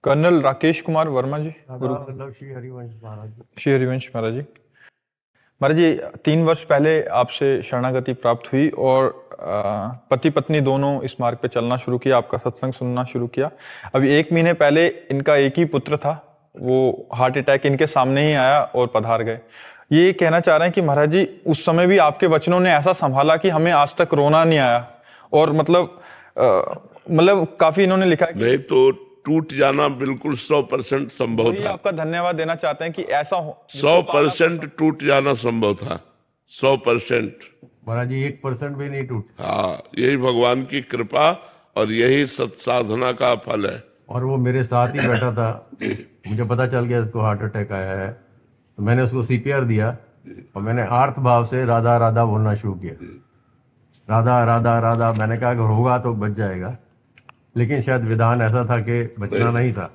Colonel Rakesh Kumar Verma जी, गुरु मतलब श्री हरिवंश महाराज जी। श्री हरिवंश महाराज जी। महाराज जी, 3 वर्ष पहले आपसे शरणागति प्राप्त हुई और पति पत्नी दोनों इस मार्ग पे चलना शुरू किया, आपका सत्संग सुनना शुरू किया। अभी 1 महीने पहले इनका एक ही पुत्र था, वो हार्ट अटैक इनके सामने ही आया और पधार गए। ये कहना चाह रहे हैं कि महाराज जी, उस समय भी आपके वचनों ने ऐसा संभाला कि हमें आज तक रोना नहीं आया। और मतलब काफी इन्होंने लिखा है कि नहीं तो टूट जाना बिल्कुल 100% संभव था। आपका धन्यवाद देना चाहते हैं कि ऐसा हो 100% टूट जाना संभव था, 100%। महाराज जी 1% भी नहीं टूट। हाँ, यही भगवान की कृपा और यही सत्साधना का फल है। और वो मेरे साथ ही बैठा था, मुझे पता चल गया इसको हार्ट अटैक आया है, तो मैंने उसको CPR दिया और मैंने आर्त भाव से राधा राधा बोलना शुरू किया। राधा राधा राधा, मैंने कहा अगर होगा तो बच जाएगा, लेकिन शायद विधान ऐसा था कि बचना नहीं था।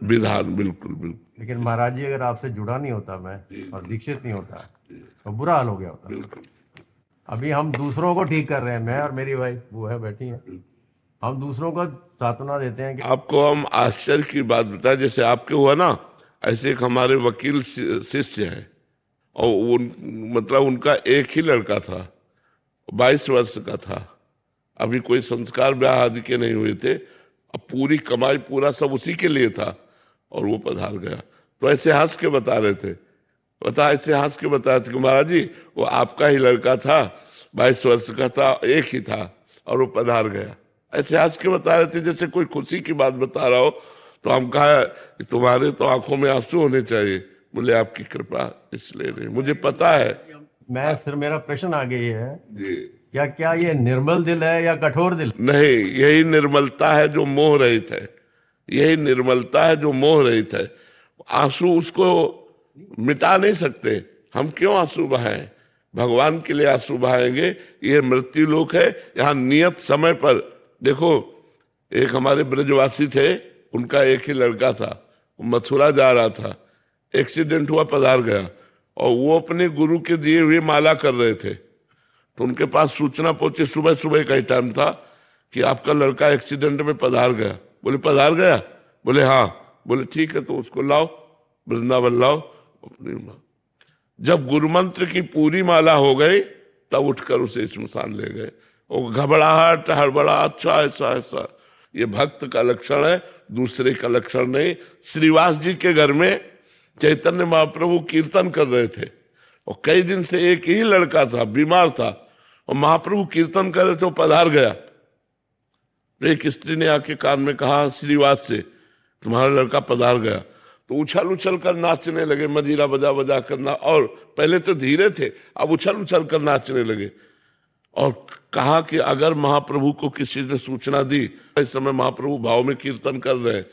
विधान बिल्कुल बिल्कुल। लेकिन महाराज जी अगर आपसे जुड़ा नहीं होता मैं और दीक्षित नहीं होता तो बुरा हाल हो गया होता। अभी हम दूसरों को ठीक कर रहे हैं, मैं और मेरी वाइफ वो है बैठी है, हम दूसरों को सांत्वना देते हैं कि आपको हम आश्चर्य की बात बताए, जैसे आपके हुआ ना, ऐसे एक हमारे वकील शिष्य हैं और मतलब उनका एक ही लड़का था, 22 वर्ष का था, अभी कोई संस्कार ब्याह आदि के नहीं हुए थे, अब पूरी कमाई पूरा सब उसी के लिए था और वो पधार गया। तो ऐसे हंस के बता रहे थे, ऐसे हंस के बता रहे थे कि महाराज जी वो आपका ही लड़का था, 22 वर्ष का था, एक ही था और वो पधार गया। ऐसे हंस के बता रहे थे जैसे कोई खुशी की बात बता रहा हो। तो हम कहा तुम्हारे तो आंखों में आंसू होने चाहिए। बोले आपकी कृपा इसलिए नहीं, मुझे पता है। मैं सिर्फ मेरा प्रश्न आगे ये है जी, क्या ये निर्मल दिल है या कठोर दिल? नहीं, यही निर्मलता है जो मोह रहित है, यही निर्मलता है जो मोह रहित है। आंसू उसको मिटा नहीं सकते, हम क्यों आंसू बहाएं? भगवान के लिए आंसू बहाएंगे। ये मृत्यु लोक है, यहाँ नियत समय पर। देखो, एक हमारे ब्रजवासी थे, उनका एक ही लड़का था, मथुरा जा रहा था, एक्सीडेंट हुआ, पधार गया और वो अपने गुरु के दिए हुए माला कर रहे थे। तो उनके पास सूचना पहुंची, सुबह सुबह का ही टाइम था, कि आपका लड़का एक्सीडेंट में पधार गया। बोले पधार गया? बोले हाँ। बोले ठीक है, तो उसको लाओ, वृंदावन लाओ। जब गुरु मंत्र की पूरी माला हो गई तब उठकर उसे स्मशान ले गए। वो घबराहट हड़बड़ा, अच्छा ऐसा ऐसा, ये भक्त का लक्षण है, दूसरे का लक्षण नहीं। श्रीवास जी के घर में चैतन्य महाप्रभु कीर्तन कर रहे थे और कई दिन से एक ही लड़का था, बीमार था, और महाप्रभु कीर्तन कर रहे थे, वो पधार गया। तो एक स्त्री ने आके कान में कहा श्रीवास से, तुम्हारा लड़का पधार गया। तो उछल उछल कर नाचने लगे, मजीरा बजा बजा कर और पहले तो धीरे थे, अब उछल उछल कर नाचने लगे। और कहा कि अगर महाप्रभु को किसी ने सूचना दी, इस समय महाप्रभु भाव में कीर्तन कर रहे हैं।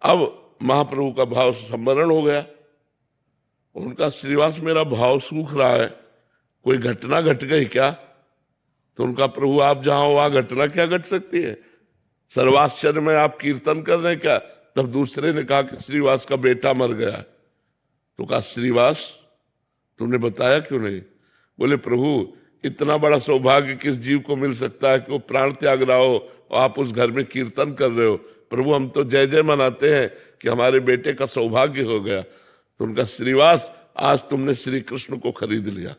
अब महाप्रभु का भाव स्मरण हो गया। उनका श्रीवास मेरा भाव सूख रहा है, कोई घटना घट गई क्या? तो उनका प्रभु आप जहां हो वहां घटना क्या घट सकती है? सर्वाश्चर्य में आप कीर्तन कर रहे हैं क्या? तब दूसरे ने कहा कि श्रीवास का बेटा मर गया। तो कहा श्रीवास तुमने बताया क्यों नहीं? बोले प्रभु इतना बड़ा सौभाग्य किस जीव को मिल सकता है कि वो प्राण त्याग रहा हो और आप उस घर में कीर्तन कर रहे हो। प्रभु हम तो जय जय मनाते हैं कि हमारे बेटे का सौभाग्य हो गया। तो उनका श्रीवास आज तुमने श्री कृष्ण को खरीद लिया।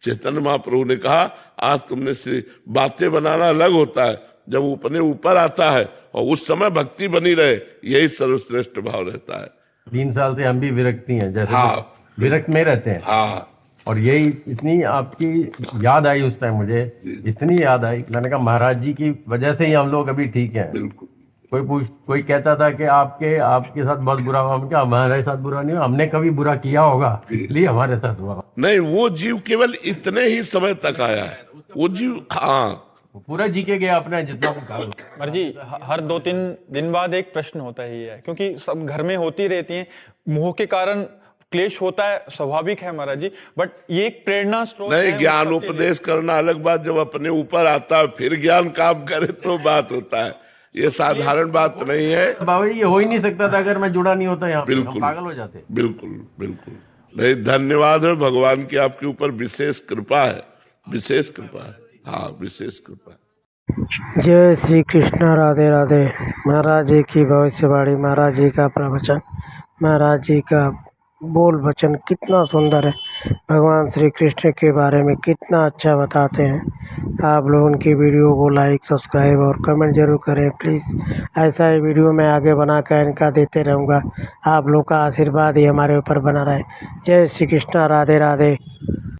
चैतन्य महाप्रभु ने कहा आज तुमने श्री, बातें बनाना अलग होता है, जब वो अपने ऊपर आता है और उस समय भक्ति बनी रहे, यही सर्वश्रेष्ठ भाव रहता है। 3 साल से हम भी विरक्ति हैं, जैसे हाँ, विरक्त में रहते हैं। हाँ, और यही इतनी आपकी याद आई उस टाइम, मुझे इतनी याद आई, मैंने कहा महाराज जी की वजह से ही हम लोग अभी ठीक हैं। बिल्कुल। कोई कहता था कि आपके साथ बहुत बुरा हुआ। हम क्या, हमारे साथ बुरा नहीं हुआ, हमने कभी बुरा किया होगा इसलिए हमारे साथ हुआ। नहीं, वो जीव केवल इतने ही समय तक आया है, वो जीव। हाँ, पूरा जी के गया अपने जितना वो काम। मर जी, हर 2-3 दिन बाद एक प्रश्न होता ही है, क्योंकि सब घर में होती रहती हैं, मोह के कारण क्लेश होता है, स्वाभाविक है महाराज जी, बट ये एक प्रेरणा स्रोत नहीं, है। ज्ञान उपदेश करना अलग बात, जब अपने ऊपर आता है फिर ज्ञान काम करे तो बात होता है, ये साधारण बात नहीं है। बाबा जी ये हो ही नहीं सकता था अगर मैं जुड़ा नहीं होता यहाँ पे, हम पागल हो जाते। बिल्कुल बिल्कुल नहीं, धन्यवाद है भगवान की आपके ऊपर विशेष कृपा है, विशेष कृपा है। हाँ, विशेष कृपा है। जय श्री कृष्ण, राधे राधे। महाराज जी की भविष्यवाणी, महाराज जी का प्रवचन, महाराज जी का बोल वचन कितना सुंदर है। भगवान श्री कृष्ण के बारे में कितना अच्छा बताते हैं। आप लोग उनकी वीडियो को लाइक, सब्सक्राइब और कमेंट जरूर करें प्लीज़। ऐसा ही वीडियो मैं आगे बना कर इनका देते रहूँगा। आप लोग का आशीर्वाद ही हमारे ऊपर बना रहे। जय श्री कृष्ण, राधे राधे।